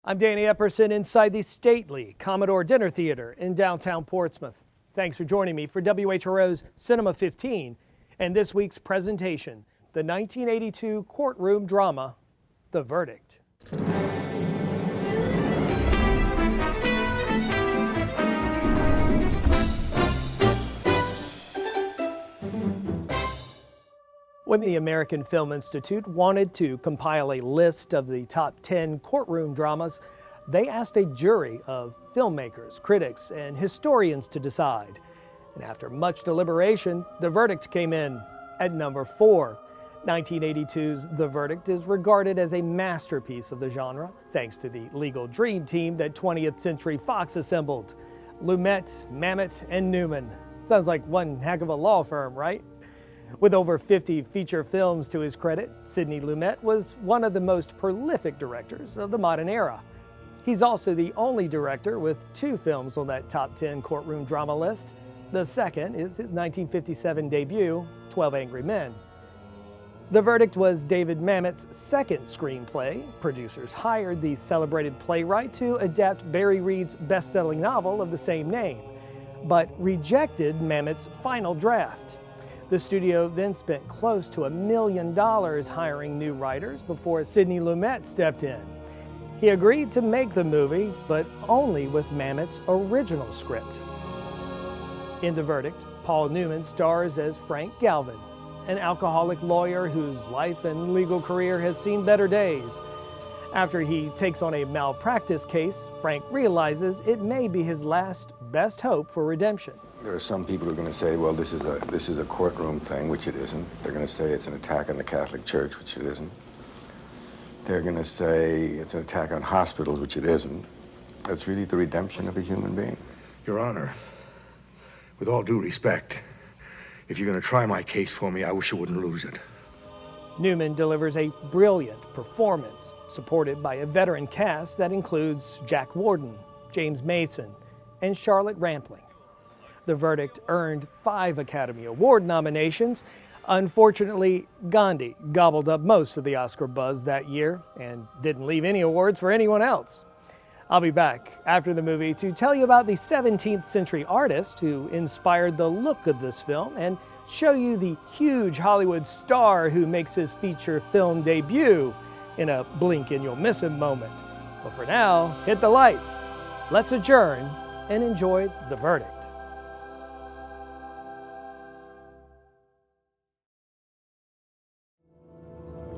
I'm Danny Epperson inside the stately Commodore Dinner Theater in downtown Portsmouth. Thanks for joining me for WHRO's Cinema 15 and this week's presentation, the 1982 courtroom drama, The Verdict. When the American Film Institute wanted to compile a list of the top 10 courtroom dramas, they asked a jury of filmmakers, critics, and historians to decide. And after much deliberation, The Verdict came in at number 4. 1982's The Verdict is regarded as a masterpiece of the genre, thanks to the legal dream team that 20th Century Fox assembled. Lumet, Mamet, and Newman. Sounds like one heck of a law firm, right? With over 50 feature films to his credit, Sidney Lumet was one of the most prolific directors of the modern era. He's also the only director with 2 films on that top 10 courtroom drama list. The second is his 1957 debut, 12 Angry Men. The Verdict was David Mamet's second screenplay. Producers hired the celebrated playwright to adapt Barry Reed's best-selling novel of the same name, but rejected Mamet's final draft. The studio then spent close to $1 million hiring new writers before Sidney Lumet stepped in. He agreed to make the movie, but only with Mamet's original script. In The Verdict, Paul Newman stars as Frank Galvin, an alcoholic lawyer whose life and legal career has seen better days. After he takes on a malpractice case, Frank realizes it may be his last best hope for redemption. There are some people who are going to say, well, this is a courtroom thing, which it isn't. They're going to say it's an attack on the Catholic Church, which it isn't. They're going to say it's an attack on hospitals, which it isn't. It's really the redemption of a human being. Your Honor, with all due respect, if you're going to try my case for me, I wish you wouldn't lose it. Newman delivers a brilliant performance, supported by a veteran cast that includes Warden, James Mason, and Charlotte Rampling. The Verdict earned 5 Academy Award nominations. Unfortunately, Gandhi gobbled up most of the Oscar buzz that year and didn't leave any awards for anyone else. I'll be back after the movie to tell you about the 17th century artist who inspired the look of this film and show you the huge Hollywood star who makes his feature film debut in a blink and you'll miss him moment. But for now, hit the lights. Let's adjourn and enjoy The Verdict.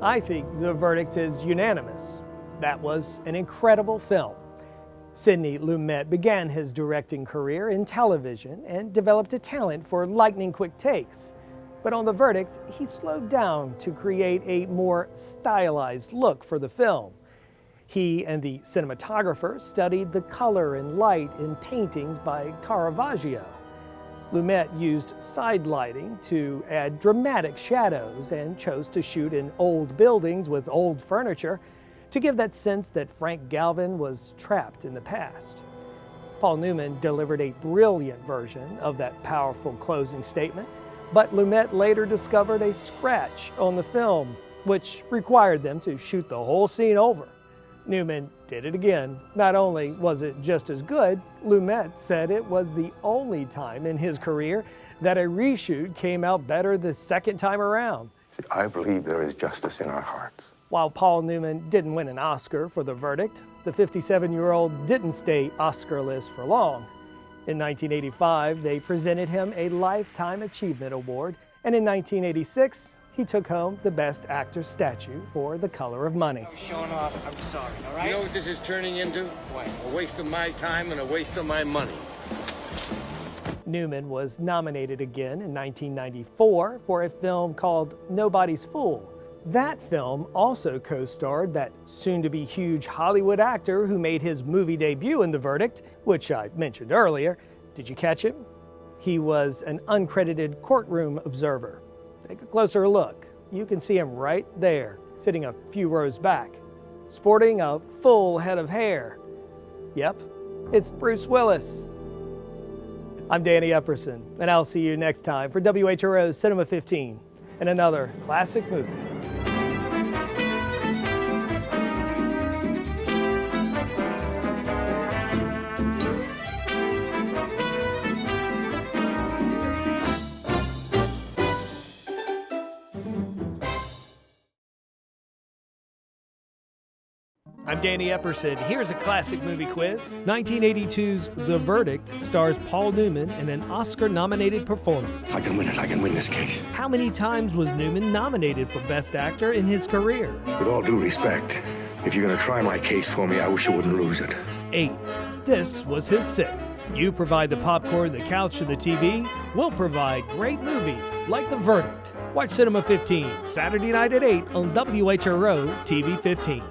I think The Verdict is unanimous. That was an incredible film. Sidney Lumet began his directing career in television and developed a talent for lightning-quick takes. But on The Verdict, he slowed down to create a more stylized look for the film. He and the cinematographer studied the color and light in paintings by Caravaggio. Lumet used side lighting to add dramatic shadows and chose to shoot in old buildings with old furniture to give that sense that Frank Galvin was trapped in the past. Paul Newman delivered a brilliant version of that powerful closing statement, but Lumet later discovered a scratch on the film, which required them to shoot the whole scene over. Newman did it again. Not only was it just as good, Lumet said it was the only time in his career that a reshoot came out better the second time around. I believe there is justice in our hearts. While Paul Newman didn't win an Oscar for The Verdict, the 57-year-old didn't stay Oscar-less for long. In 1985, they presented him a Lifetime Achievement Award, and in 1986, he took home the Best Actor statue for The Color of Money. I'm showing off. I'm sorry, all right? You know what this is turning into? What? A waste of my time and a waste of my money. Newman was nominated again in 1994 for a film called Nobody's Fool. That film also co-starred that soon-to-be huge Hollywood actor who made his movie debut in The Verdict, which I mentioned earlier. Did you catch him? He was an uncredited courtroom observer. Take a closer look. You can see him right there, sitting a few rows back, sporting a full head of hair. Yep, it's Bruce Willis. I'm Danny Epperson, and I'll see you next time for WHRO Cinema 15 and another classic movie. I'm Danny Epperson. Here's a classic movie quiz. 1982's The Verdict stars Paul Newman in an Oscar-nominated performance. I can win it. I can win this case. How many times was Newman nominated for Best Actor in his career? With all due respect, if you're going to try my case for me, I wish you wouldn't lose it. 8. This was his 6th. You provide the popcorn, the couch, or the TV. We'll provide great movies like The Verdict. Watch Cinema 15, Saturday night at 8 on WHRO TV 15.